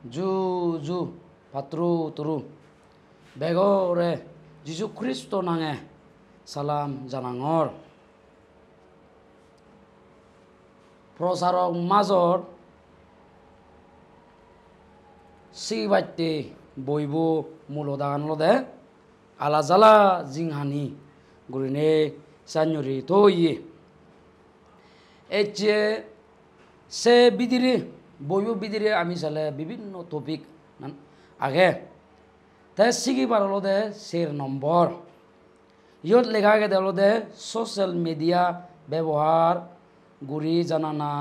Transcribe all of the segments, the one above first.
Ju ju patru turu begore Jisu Kristo nange salam janangor prosarong mazor si batte boibo mulodan lode alazala jinghani gurine sanyuri toye eche se bidire boibo bidire ami sale bibinno topik nan age ta sigi barolode ser নম্বর ইয়ত লেখা গে দেলode social media ব্যবহার গুরি জানানা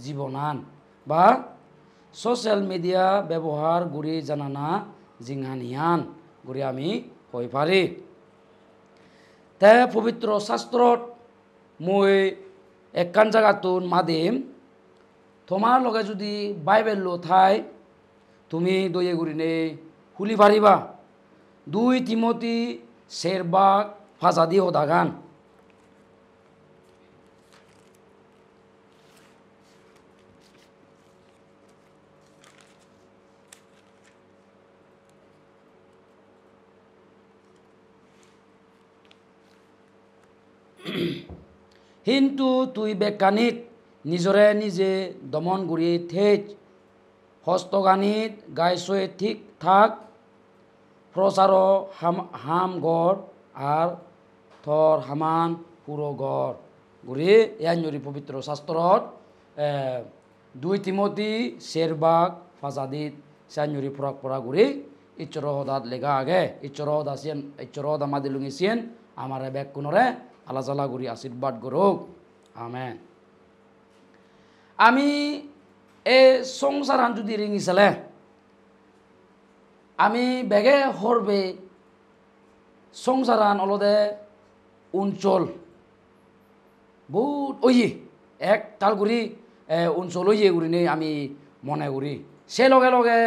জীবনান বা social media ব্যবহার গুরি জানানা জিংহানিয়ান গুরি আমি হই পারি তে পবিত্র শাস্ত্রত মই একখান জায়গাতুন মাদিম তোমার লগে যদি বাইবেল লো থাই তুমি দয়ে গুরিনে হুলি পারিবা 2 তিমোথি সেরবাগ ফাজাদি হদাগান কিন্তু তুই বেকানিত নিজরে নিজে দমন গুরি থেজ হস্তগানিত গাইছয়ে ঠিক থাক প্রচার হাম গড় আর থর হামান পুরো গড় গুরি ইয়াঞ্জরি পবিত্র শাস্ত্রত 2 তিমোথি সেরবাগ ফাজাদিত সাঞ্জরি পুরাক পরা গুরি ইচর হদাত লেগা আগে ইচর হদাসিয়ান ইচর হদা মাদিলুঙিসিয়ান আমারে ব্যাক কুনরে আলাজালা গুরি আশীর্বাদ গরুক আমেন আমি এ সংসারান যদি রিঙিসালে আমি বেগে হরবে সংসারান অলদে অঞ্চল বহুত ওই এক তাল গুরি অঞ্চল ওই গুরি নেই আমি মনে করি সে লগে লগে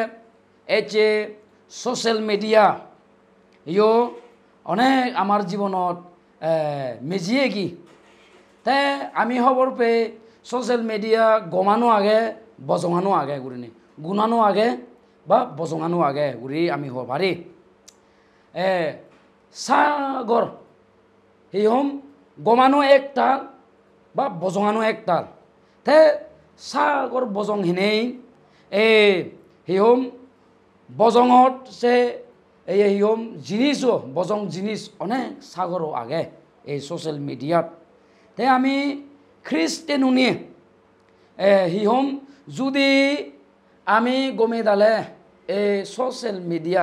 এই যে সোশ্যাল মিডিয়া ইয়ো অনেক আমার জীবনত মেজিয়ে কি তে আমি খবর পে সোশ্যাল মিডিয়া গমানো আগে বজঙানো আগে গুরি নেই গুণানো আগে বা বজঙানো আগে গুরি আমি হব পারি সাগর হিহম গমানো একটাল বা বজঙানো একটাল তে সাগর বজং হিনেই হিহম বজঙত সে হিহম জিনিসও বজং জিনিস অনেক সাগরও আগে এই সোশ্যাল মিডিয়াত তে আমি খ্রিস্টেন উনিয়ে হিহম যদি আমি গমে দালে এই সোশ্যাল মিডিয়া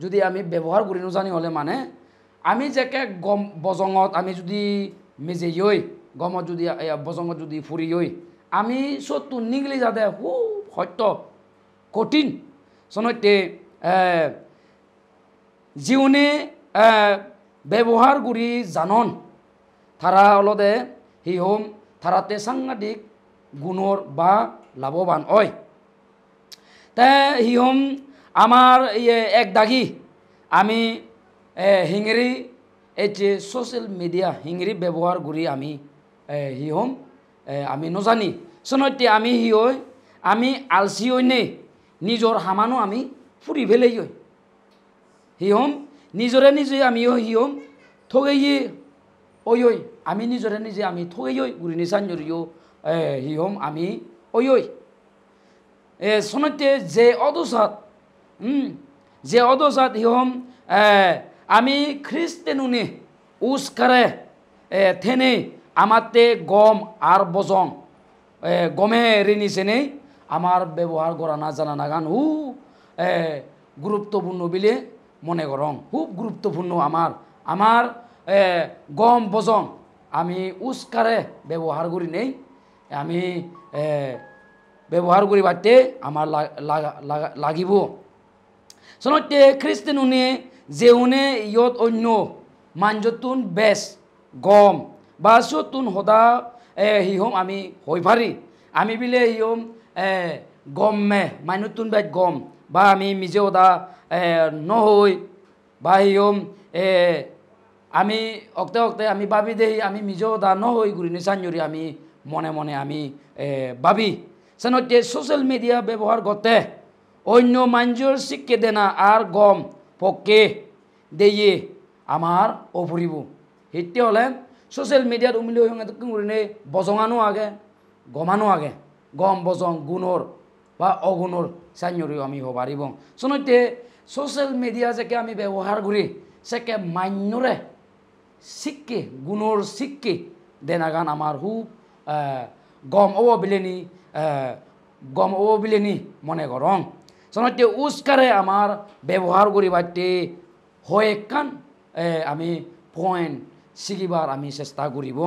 যদি আমি ব্যবহার করি নজানি হলে মানে আমি যেকে গম বজঙত আমি যদি মেজে ইয় গমত যদি বজঙত যদি ফুরি ইয় আমি সত্তু নিগলি যাতে খুব সত্য কঠিন সনতে জিউনে ব্যবহার করি জানন তারা অলদে হিহম তারাতে সাংঘাতিক গুণর বা লাভবান হয় তে হিহম আমার এক দাগি আমি হিংরি এই যে সোশ্যাল মিডিয়া হিংরি ব্যবহার করি আমি হিহম আমি নজানি সনতে আমি হিয় আমি আলসি হই নে নিজর হামানো আমি ফুরি ফেলেই হই হিহম নিজরে নিজে আমি হিহম ঠগাইয়ে ওই ওই আমি নিজরে নিজে আমি ঠগাই গুরি নিচাঞ্জরিও হিহম আমি ওই ওই সনতে যে অদসাত হিহম আমি খ্রিস্টেনুনে উস্কারে থেনে আমাতে গম আর বজং গমে রেনিসেনে আমার ব্যবহার করা না জানা নাগান খুব গুরুত্বপূর্ণ বলে মনে করং খুব গুরুত্বপূর্ণ আমার গম বজং আমি উস্কারে ব্যবহার করি নেই আমি ব্যবহার করি বাড়তে আমার লাগিব সনতে খ্রিস্টেন উনি যে উনি ইয়ত অন্য মানজতুন বেশ গম বা সতুন হদা হিহম আমি হই পারি আমি বিলে হিহম গমে মাইনতুন বেশ গম বা আমি মিজে হদা নহই বা হিহম আমি অক্তে অক্তে আমি ভাবি দেই আমি মিজে হদা নহই গুরি নিচাঞ্জরি আমি মনে মনে আমি ভাবি সনতে সোশ্যাল মিডিয়া ব্যবহার করতে অন্য মানুষের শিক্ষে দেনা আর গম পক্ষে দিয়ে আমার অপরিব হিতে হলে সোশ্যাল মিডিয়াত উমিলে হয়ে বজঙানো আগে গমানো আগে গম বজং গুণর বা অগুণর চাইনিও আমি হবারিব শোনতে সোশ্যাল মিডিয়া যেকে আমি ব্যবহার করি সেকে মান্যরে শিক্ষে গুণর শিক্ষে দেনাগান আমার খুব গম বিলেনি গম বিলেনি মনে করং শোনতে উস্কারে আমার ব্যবহার করি বাড়তে হয় কান আমি পয়েন্ট শিকিবার আমি চেষ্টা করিব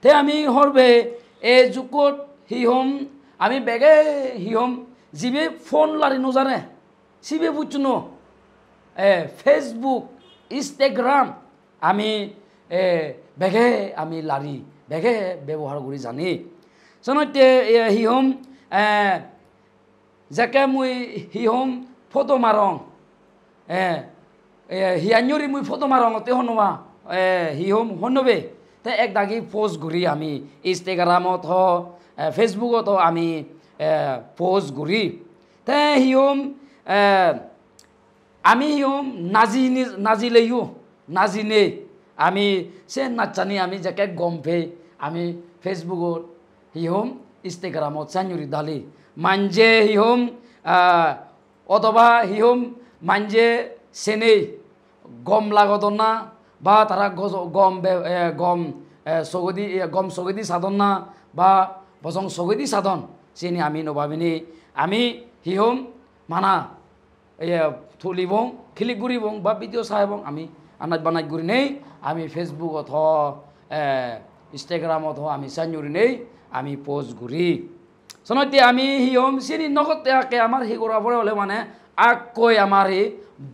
তে আমি হরবে এই যুগত হিহম আমি বেগে হিহম যিবে ফোন লারি নজানে সিবে বুঝনো ফেসবুক ইনস্টাগ্রাম আমি বেগে আমি লারি বেগে ব্যবহার করি জানি শোনতে হিহম যাকে মুই হিহম ফটো মারং হিয়াঞ্জরি মুই ফটো মারং তে হনুমা হিহম হনবে তে এক দাগি পোস্ট ঘুরি আমি ইনস্টাগ্রামত হ ফেসবুকত আমি পোস্ট ঘুরি তে হিহম আমি হিহম নাজিলেও নাজিনে আমি সে নাচানি আমি যাকে গম পে আমি ফেসবুকত হিহম ইনস্টাগ্রামত চাইনুরি দালি মানজে হিহম অথবা হিহম মানজে সেনে গম লাগত না বা তারা গম গম সগদি সাধন না বা বজং সগদি সাধন সেনি আমি নভাবিনি আমি হিহম মানা থুলিবং খিলিক গুরিবং বা ভিডিও সাহেবং আমি আনাজ বানাই গুরি নেই আমি ফেসবুকত হ ইনস্টাগ্রামত হ আমি চাইনুরি নেই আমি পোস্ট ঘুরি শোনতে আমি হিহম চিনি নগতে আকে আমার হি করা পরে হলে মানে আকৈ আমার হি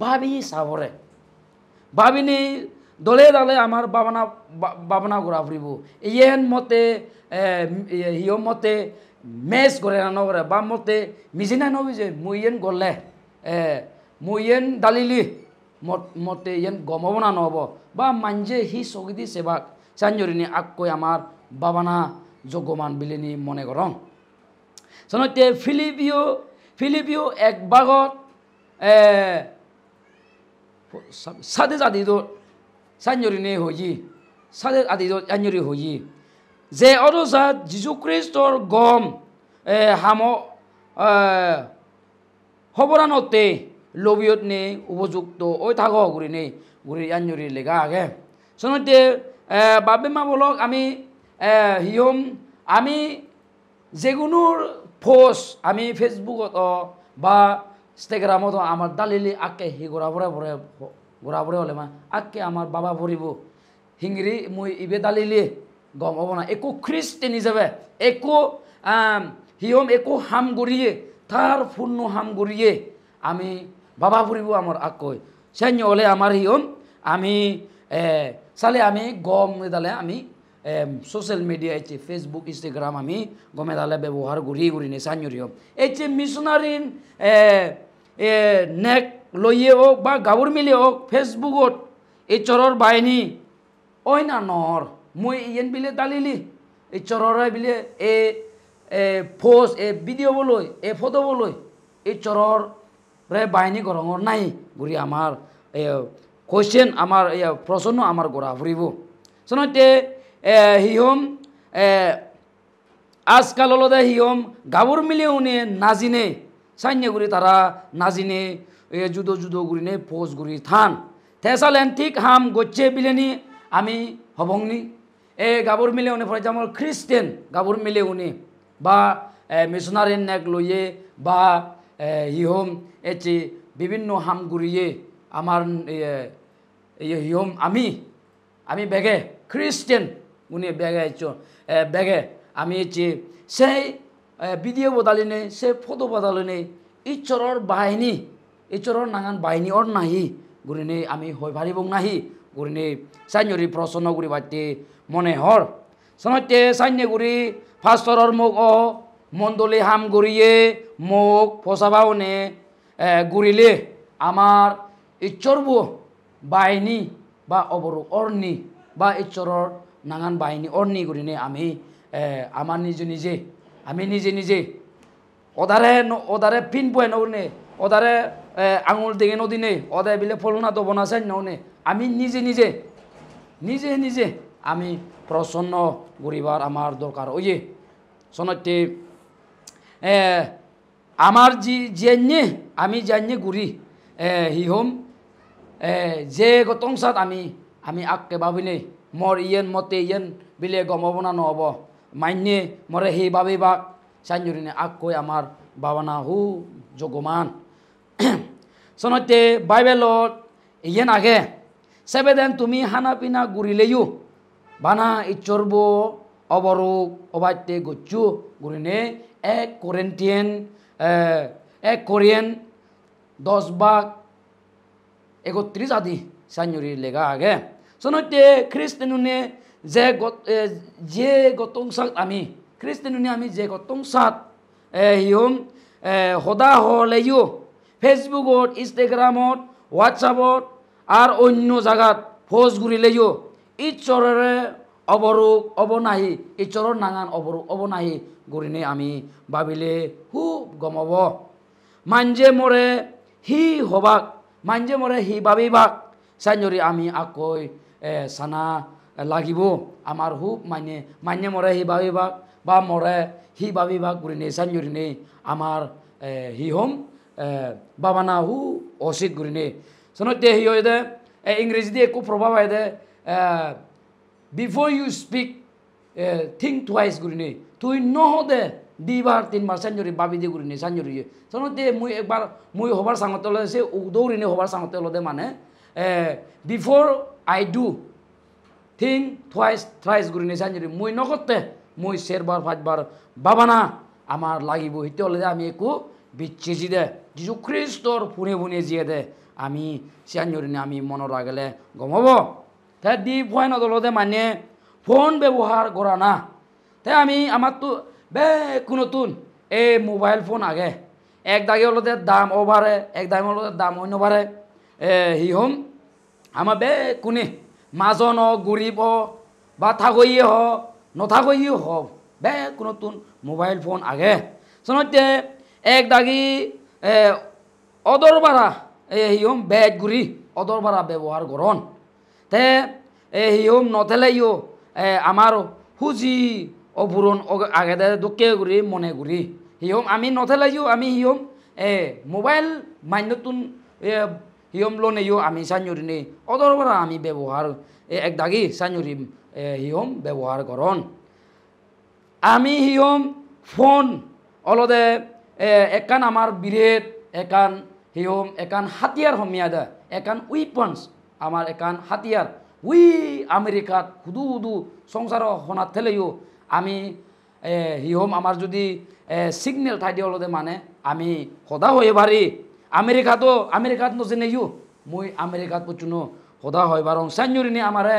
ভাবি চাবরে ভাবিনি দলে দলে আমার বাবনা ঘুরা ফুরিব ইয়েন মতে হিহম মতে মেচ করে না নগরে বা মতে মিজিনা নবি যে মুই ইয়েন গলে মুই ইয়েন দালিলি মতে ইয়েন গমব না নহব বা মানজে হি সগিদি সেবাক চাইজরিনি আকৈ আমার বাবানা যোগ্যমান বিলিনি মনে করং শোনতে ফিলিপিও এক বাগত সাদে আদিদ চাইজরিনি হই সাদে আদিদ চাইজরি হই যে অরজাত যীশু খ্রিস্টর গম হাম হবরানতে লবিয়ত নে উপযুক্ত ওই থাক গুড়ি নেই গুড়ি আঞ্জরি লেগা আগে শোনতে বাবে মা বলক আমি হিহম আমি যেগুনোর পোস্ট আমি ফেসবুকত বা ইনস্টাগ্রামত আমার দালিলি আকে হি ঘোরাফরে হলে মা আকে আমার বাবা ভরিব হিংরি মুই ইবে দালিলি গম হব না একো খ্রিস্টান হিসাবে একো হিহম একো হাম গড়িয়ে তার পূর্ণ হাম গড়িয়ে আমি বাবা ভরিব আমার আকৈ সৈন্য হলে আমার হিহম আমি চালে আমি গম দালে আমি সোশ্যাল মিডিয়া এই ফেসবুক ইনস্টাগ্রাম আমি গমে দালে ব্যবহার ঘুরি নে চাইনুরি হম এই যে মিশনারিন নেক লইয়ে হোক বা গাবর মিলে হোক ফেসবুকত এই চরর বাহিনী ওই না নহর মুই ইয়েন বিলে দালিলি এই চররে বিলে পোস্ট ভিডিও বলই ফটো বলই এই চরর রে বাহিনী গরঙর নাই ঘুরি আমার কোয়েশ্চেন আমার প্রশ্ন আমার গোড়া ফুরিব শোনতে হিহম আজকাল হলদে হিহম গাবর মিলে উনি নাজিনে সাইনে গুড়ি তারা নাজিনে জুদো গুড়িনে পোজ গুড়ি থান থেসালেন ঠিক হাম গচ্ছে বিলেনি আমি হবংনি গাবর মিলে উনি ফর এক্সাম্পল খ্রিস্টান গাবর মিলে উনি বা মিশনারি নেক লইয়ে বা হিহম এচে বিভিন্ন হাম গুড়িয়ে আমার হিহম আমি বেগে খ্রিস্টান উনি বেগে আমি এচে সেই ভিডিও বদালিনে সে ফটো বদালিনে ইচরর বাহিনী ইচরর নাগান বাহিনী অর নাহি গুরিনে আমি হই ভারিব নাহি গুরিনে সাইনরি প্রশ্ন গুরি বাতে মনে হর সনতে সাইনে গুরি ফাস্তরর মুখ ও মন্দলি হাম গুরিয়ে মুখ ফসাবাওনে গুরিলে আমার ইচরব বাহিনী বা অবরু অর্নি বা ইচরর নাগান বাহিনী অর্নি গুরিনে আমি আমার নিজে নিজে ওদারে পিন পয়ে নৌনে ওদারে আঙুল দিকে নদী নেই ওদায় বিলে ফলনা তো বনাছেন নৌনে আমি নিজে নিজে নিজে নিজে আমি প্রসন্ন করিবার আমার দরকার ওই যে শোনাতে আমার জেনে আমি জানি ঘুরি হিহম যে গতংসাত আমি আকে ভাবিলে মর ইয়েন মতে ইয়েন বিলে গমব না নহব মান্যে মরে সেই ভাবি বাক চাইজুরিনে আকৈ আমার বাবানা হু জগমান শোনাতে বাইবেলত ইয়েন আগে সেবেদেন তুমি হানা পিনা ঘুরিলেও বানা ইচ্ছরব অবরোগ অবাইতে গচ্ছু ঘুরিনে 1 কোরিয়ান 10 ভাগ 31 আদি সাইনুরি লেগা আগে শোনাতে খ্রিস্টানুনে যে গতংসাত আমি খ্রিস্টানুনে আমি যে গতংসাত হিয়ম সদা হলেও ফেসবুকত ইনষ্টাগ্ৰামত হোৱাটছআপত আর অন্য জায়গাত পোস্ট ঘুরিলেও ঈশ্বরের অবরোগ অবনাহি ঈশ্বরের নাঙান অবরোগ অবনাহি ঘুরিনে আমি ভাবিলে খুব গমব মানজে মরে হি হবাক মানজে মরে হি ভাবিবাক সাইনরি আমি আকৈ সানা লাগিব আমার হুব মানে মরে হি ভাবিবাক বা মরে হি ভাবিবাক ঘুরিনে সাইনরিনে আমার হিহম বাবানা হু অসিত ঘুরিনে শোনতে হি হয় দে ইংরেজি দিয়ে একটু প্রভাব হয় দে before you speak think twice ঘুরিনে তুই নহদে 2 বার 3 বার সাইনরি ভাবি দিয়ে ঘুরিনে সাইনরি শোনতে মুই একবার মুই হবার সাংতে হলে সে দৌড়িনে হবার সাংতে হলে মানে before I do think twice thrice ঘুরিনে সাইনরি মুই নকতে মুই 4 বার 5 বার বাবানা আমার লাগিব হিতে হলে আমি একটু বিচ্ছেজি দে যিশু খ্রিস্টর ফুনে ফুনে জিয়ে দে আমি সিয়াঞ্জরিনে আমি মনে রাখলে গমব তাই দি ভয় নদলতে মানে ফোন ব্যবহার করা না তাই আমি আমার তো নতুন এই মোবাইল ফোন আগে এক দাগে হলতে দাম ও বাড়ে এক দামে হলতে দাম অন্য বাড়ে হিহম আমার কোনে মাজন গরিব বা থাকইয়ে হ নথাকইয়ে হব নতুন মোবাইল ফোন আগে শোনতে এক দাগি অদর বাড়া হিহম বেগ ঘুরি অদর বাড়া ব্যবহার করন তে হিহম নথেলেও আমার হুজি অপুরন আগে দুঃখে ঘুরি মনে ঘুরি হিহম আমি নথেলেও আমি হিহম মোবাইল মান্যতুন হিহম লোনেও আমি সাইনরিনে অদর বাড়া আমি ব্যবহার এক দাগি সাইনরি হিহম ব্যবহার করন আমি হিহম ফোন অলদে একান আমার বিরেট একান হিহম একান হাতিয়ার হমিয়া দে একান উইপন্স আমার একান হাতিয়ার উই আমেরিকাত হুদু হুদু সংসার হনাত থেলেও আমি হিহম আমার যদি সিগনেল ঠাই দিয়ে হলদে মানে আমি সদা হয়ে পারি আমেরিকাত নজেনেও মই আমেরিকাত পচুনো সদা হয় বারং সাইনরিনে আমারে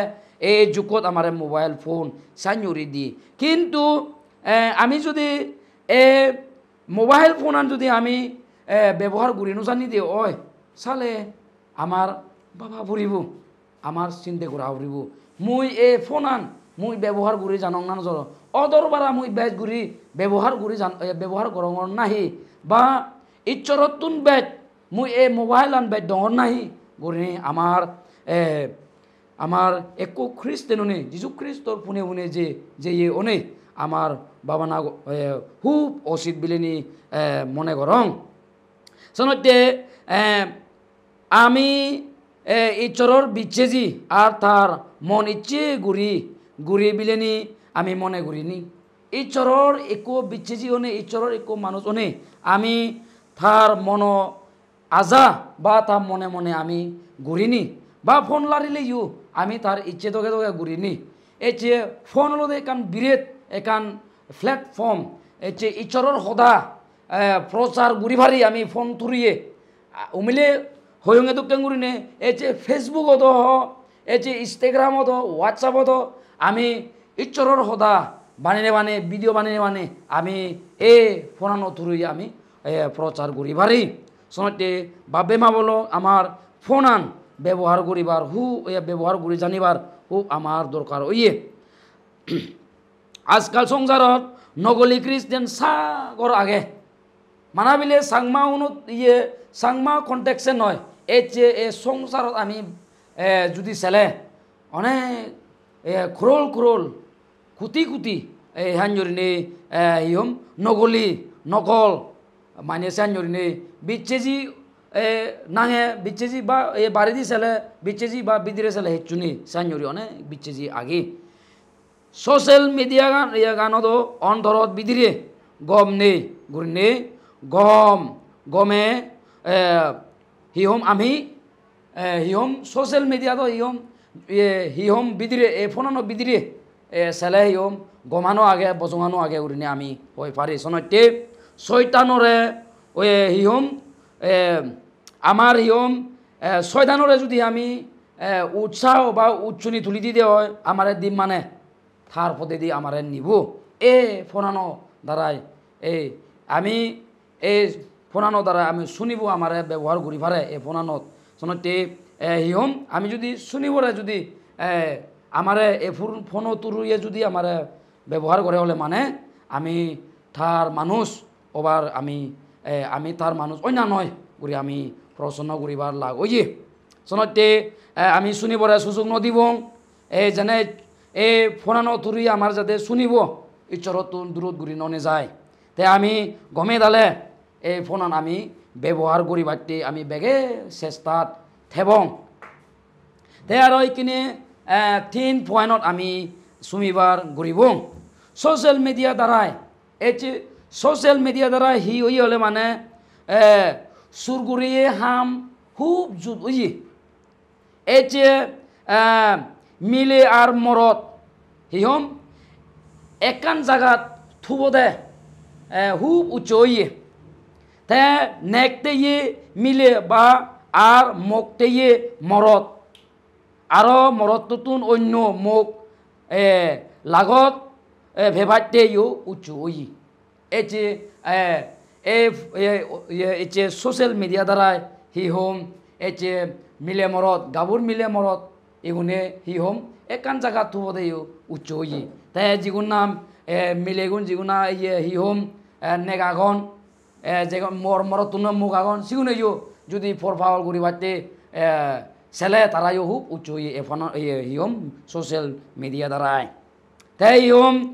এই যুগত আমারে মোবাইল ফোন সাইনরি দি কিন্তু আমি যদি মোবাইল ফোন যদি আমি ব্যবহার করি জানি দিয়ে ওই চালে আমার বাবা ফুরিব আমার চিন্তা করা ফুরিব মুই ফোনান মুই ব্যবহার করি জানং না নজর অদর বারা মুই বেজ করি ব্যবহার করং নাহি বা ইচ্ছরতুন বেজ মুই মোবাইল আন বেজ ডর নাহি গরি আমার একো খ্রিস্টানুনে যিশু খ্রিস্টর পুনে পুনে যে অনে আমার বাবা না খুব অসিত বিলেনি মনে করং শোনতে আমি ঈশ্বরের বিচ্ছেজি আর তার মন ইচ্ছে ঘুরি বিলেনি আমি মনে ঘুরিনি ঈশ্বরের একো বিচ্ছেজি অনে ঈশ্বরের একো মানুষ অনে আমি তার মন আজা বা তার মনে মনে আমি ঘুরিনি বা ফোন লারিলেও আমি তার ইচ্ছে তোকে ঘুরিনি এই যে ফোন হলো একান বিরেট একান প্ল্যাটফর্ম এই যে ঈশ্বরের সদা প্রচার ঘুরি ভারি আমি ফোন তুরিয়ে উমিলে হয়ঙ্গে দুঃখে ঘুরিনে এই যে ফেসবুকত এই যে ইনস্টাগ্রামত হোয়াটসঅ্যাপত আমি ঈশ্বরের সদা বানিয়ে ভিডিও বানিয়ে আমি ফোনানো তুরিয়ে আমি প্রচার ঘুরি ভারি শোনতে বাবে মা বলো আমার ফোনান ব্যবহার করিবার ব্যবহার করি জানিবার আমার দরকার ওইয়ে আজকাল সংসারত নগলি খ্রিস্টান সাগর আগে মানাবিলে সাংমা উনত ইয়ে সাংমা কন্টেক্সে নয় এই যে এই সংসারত আমি যদি ছেলে অনেক খুরল খুরল কুটি কুটি এই হাঞ্জরিনে ইয়ম নগলি নকল মানে সাঞ্জরিনে বিচ্ছেজি নাঙে বিচ্ছেজি বা বাড়ি দি ছেলে বিচ্ছেজি বা বিদিরে ছেলে হেচুনি সাঞ্জরি অনেক বিচ্ছেজি আগে সোশ্যাল মিডিয়া গান গানত অন্তরত বিদিরে গম নেই গুরি নেই গম গমে হিহম আমি হিহম সোশ্যাল মিডিয়া তো হিহম বিদিরে ফোনানো বিদিরে ছেলে হিহম গমানো আগে বজঙানো আগে উরিনে আমি হয়ে পারি সনতে শয়তানরে হিহম আমার হিহম শয়তানরে যদি আমি উৎসাহ বা উচ্চনি তুলি দিতে হয় আমার দিন মানে থার পদে দিয়ে আমার নিব ফোনানো দ্বারাই আমি এই ফোনানো দ্বারা আমি শুনিব আমার ব্যবহার করি পারে ফোনানত সনতে হিহম আমি যদি শুনিবরে যদি আমার ফোনো তুরুয়ে যদি আমার ব্যবহার করে হলে মানে আমি তার মানুষ ওবার আমি তার মানুষ অন্য নয় করি আমি প্রসন্ন করিবার লাগ ওই যে সনতে আমি শুনিবরে সুযোগ নদিব যেনে ফোনানো তুরি আমার যাতে শুনিব ইচ্ছরত দূরত ঘুরি ননে যায় তে আমি গমে দালে ফোনান আমি ব্যবহার করি বাড়তে আমি বেগে চেষ্টাত থেবং তে আর এইখিনি 3 পয়েন্টত আমি শুনিবার ঘুরিব সোশ্যাল মিডিয়া দ্বারাই সোশ্যাল মিডিয়া দ্বারা হি ওই হলে মানে সুরগুড়িয়ে হাম খুব জুত ওই মিলে আর মরত হিহম একান জায়গাত থুব দে খুব উচ্চ ওই তে নেকতে মিলে বা আর মকতে মরত আরো মরতুন অন্য মুখ লাগত ভেবাতে উচ্চ ওই এই সোশ্যাল মিডিয়া দ্বারা হি হোম মিলে মরত গাবুর মিলে মরত এগুনে হি হোম একান জায়গা থুবদে উচ্চ ওই তাই যেগুন নাম মিলেগুন যেগুনা হি হোম নেগাগন যে মরতুন মুখ আগন সিগুনে যদি ফরফাওয়াল করি বাড়তে ছেলে তারাইও খুব উচ্চ এখন হিহম সোশ্যাল মিডিয়া দ্বারাই তাই হিহম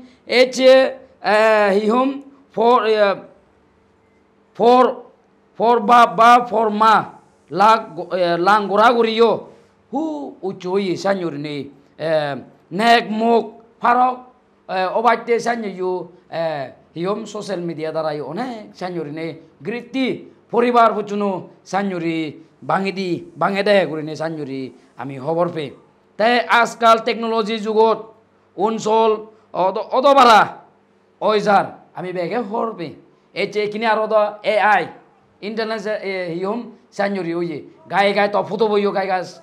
হিহম ফর বা ফর মা লাং গোড়া গড়িও হু উচ্চ সাঞ্জুরিনি নেক মুখ ফারক অবাইতে সাঞ্জু হিহম সোশ্যাল মিডিয়া দ্বারাই অনেক সাঞ্জুরিনি গৃত্তি পরিবার বুঝুনো সাঞ্জুরি বাঙেদি বাঙেদে করিনে সাঞ্জুরি আমি খবর পে তাই আজকাল টেকনোলজি যুগত অঞ্চল অদবারা ওইজার আমি বেগে খবর পে এইখিনি আর AI ইন্টারনেট হিহম সাঞ্জুরি ওই গায়ে গায়ে তফুতো বইও গায়ে গাছ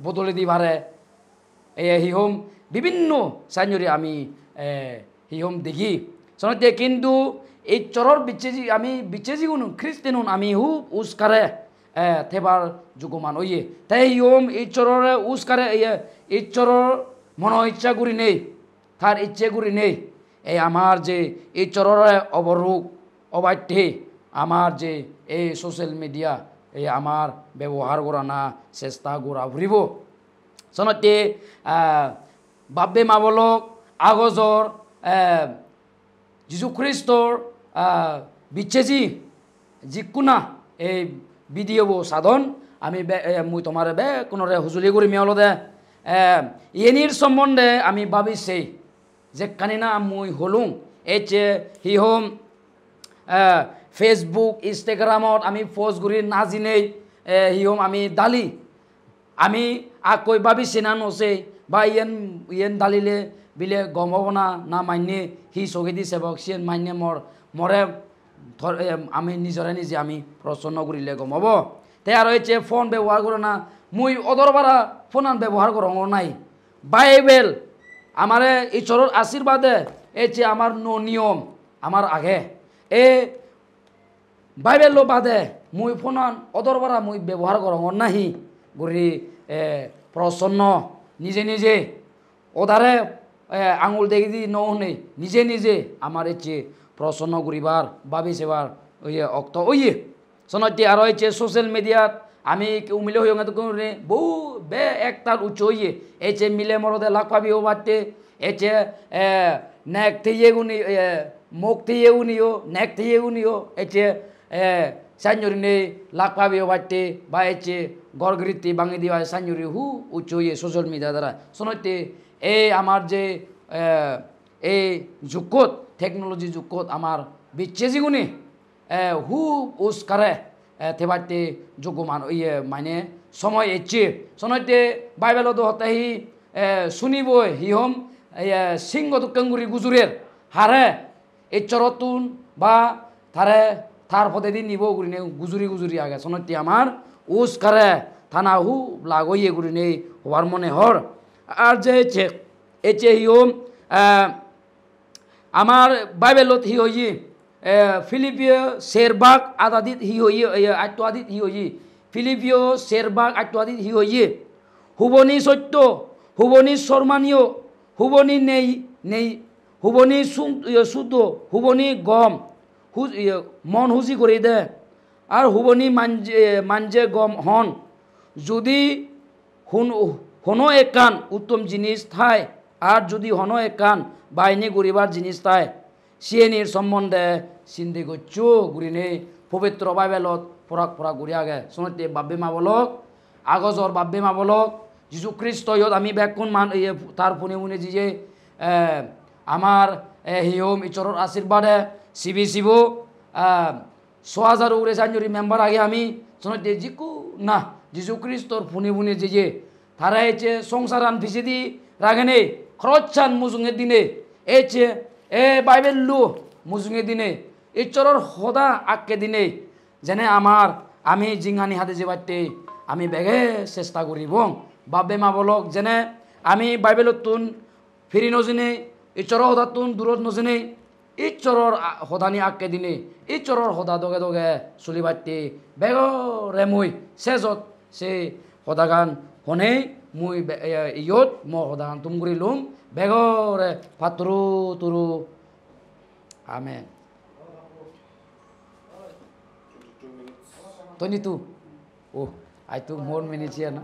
বদলে দি ভারে হিহম বিভিন্ন সাঞ্জুরি আমি হিহম দেখি সনতে কিন্তু এই চরর বিচ্ছেজি আমি বিচ্ছেজি গুণ খ্রিস্টান আমি হুব উস্কারে থেবার যুগমান ওই তাই ইয়ম ঈশ্বরের উস্কারে ঈশ্বরের মন ইচ্ছা করি নেই তার ইচ্ছে করি নেই এই আমার যে ঈশ্বরের অবরোগ অবাধ্যে আমার যে এই সোশ্যাল মিডিয়া এই আমার ব্যবহার করা না চেষ্টা করা ফুরিব সনতে বাব্বে মাবলক আগজর যীশুখ্রিস্টর বিচ্ছেজি যিকোনা এই ভিডিও সাধন আমি মুই তোমার বে কোনরে হুজুলি করি মেয়ল দে এনির সম্বন্ধে আমি ভাবিছি যে কানিনা মুই হলুং এই যে হিহম ফেসবুক ইনস্টাগ্রামত আমি পোস্ট করি নাজিনেই হিহম আমি দালি আমি আকই ভাবিছি না নছে বা ইয়েন দালিলে বিলে গম হব না মান্যে হি চগেদি সেবক সিয়েন মান্যে মরে আমি নিজরে নিজে আমি প্রসন্ন করিলে গম হব তাই আর হয়েছে ফোন ব্যবহার করে না মুই অদরবারা ফোন ব্যবহার কর নাই বাইবেল আমার ঈশ্বরের আশীর্বাদে এই যে আমার নিয়ম আমার আগে বাইবেল বাদে মুই ফোন অদরবারা মুই ব্যবহার কর নাহি গরি প্রসন্ন নিজে নিজে ওদারে আঙুল দেখি দি নই নিজে নিজে আমার ইচ্ছে প্রসন্ন করিবার ভাবি সেবার অক্ত ওইয়ে সনতি আর হয়েছে সোশ্যাল মিডিয়াত আমি উমিলে হয়ে গেছে বহু বে একটার উচ্চ হইয়ে এছে মিলে মরদে লাখ পাবি ও বাড়তে এছে নেক থেকে উনি মুখ থেকে উনিও নেক থেকে উনিও এছে সাইনরি নেই লাখ পাবি ও বাড়তে বা এছে গড়গৃতি বাঙি দিবা সাইনরি হু উচ্চ হইয়ে সোশ্যাল মিডিয়া দ্বারা শোনতে এই আমার যে এই যুগত টেকনোলজি যুগত আমার বিচ্ছেজি গুণে হু উস করে থেবাতে যোগমান ইয়ে মানে সময় এচ্ছে শোনতে বাইবেলত হতাহি শুনিব হিহম সিংহ দুকাঙ্গুরি গুজুরের হারে এই চরতুন বা থারে থার পদে দিন নিব গুরিনে গুজুরি আগে শোনতে আমার উস করে থানা হু লাগইয়ে গুরিনে হওয়ার মনে হর আর যে এছে হিহম আমার বাইবেলত হি হই ফিলিপিও শেরবাগ আদাদিত হি হই আত্মাদিত হি হই ফিলিপিও শেরবাগ আত্মাদিত হি হই হুবনি সত্য হুবনি শর্মানীয় হুবনি নেই হুবনি সুত হুবনি গম মন হুজি করে দে আর হুবনি মানজে গম হন যদি হনো একান উত্তম জিনিস থায় আর যদি হনো একান বাইনে গরিবার জিনিস তাই সিয়েনির সম্বন্ধে সিন্ধে গচ্ছু গুরিনে পবিত্র বাইবেলত ফরাক গুরি আগে শুনতে বাব্বে মা বলক আগজর বাব্বে মা বলক যিশু খ্রিস্ট ইয়ত আমি ব্যাকুণ মান তার পুনে মুনে যে আমার হিওম ইচরর আশীর্বাদে শিবি শিব 6000 উগরে সাইনজরি মেম্বার আগে আমি শুনতে জিকু না যিশু খ্রিস্টর পুনে যে তারা হচ্ছে সংসারান ফিসিদি রাখেনে খরচান মুজুঙের দিনে এছে বাইবেল লু মুজুঙের দিনে ইচরর হদা আক্কে দিনে যেনে আমি জিঙানি হাতে যে বাড়তে আমি বেগে চেষ্টা করিব বাব্বে মা বলক যেনে আমি বাইবেলত তুন ফিরি নজনে ইচর হদা তুন দূরত নজনে ইচরর হদানি আক্কে দিনে ইচরর হদা দগে চলি বাড়তে বেগরে মুই শেষত সে হদাগান হনে মুই ইয়ত মই হদাগান তুম কৰি লুম বেগৰে পাতৰু তুৰু আমেন 22 oh I took more minutes here na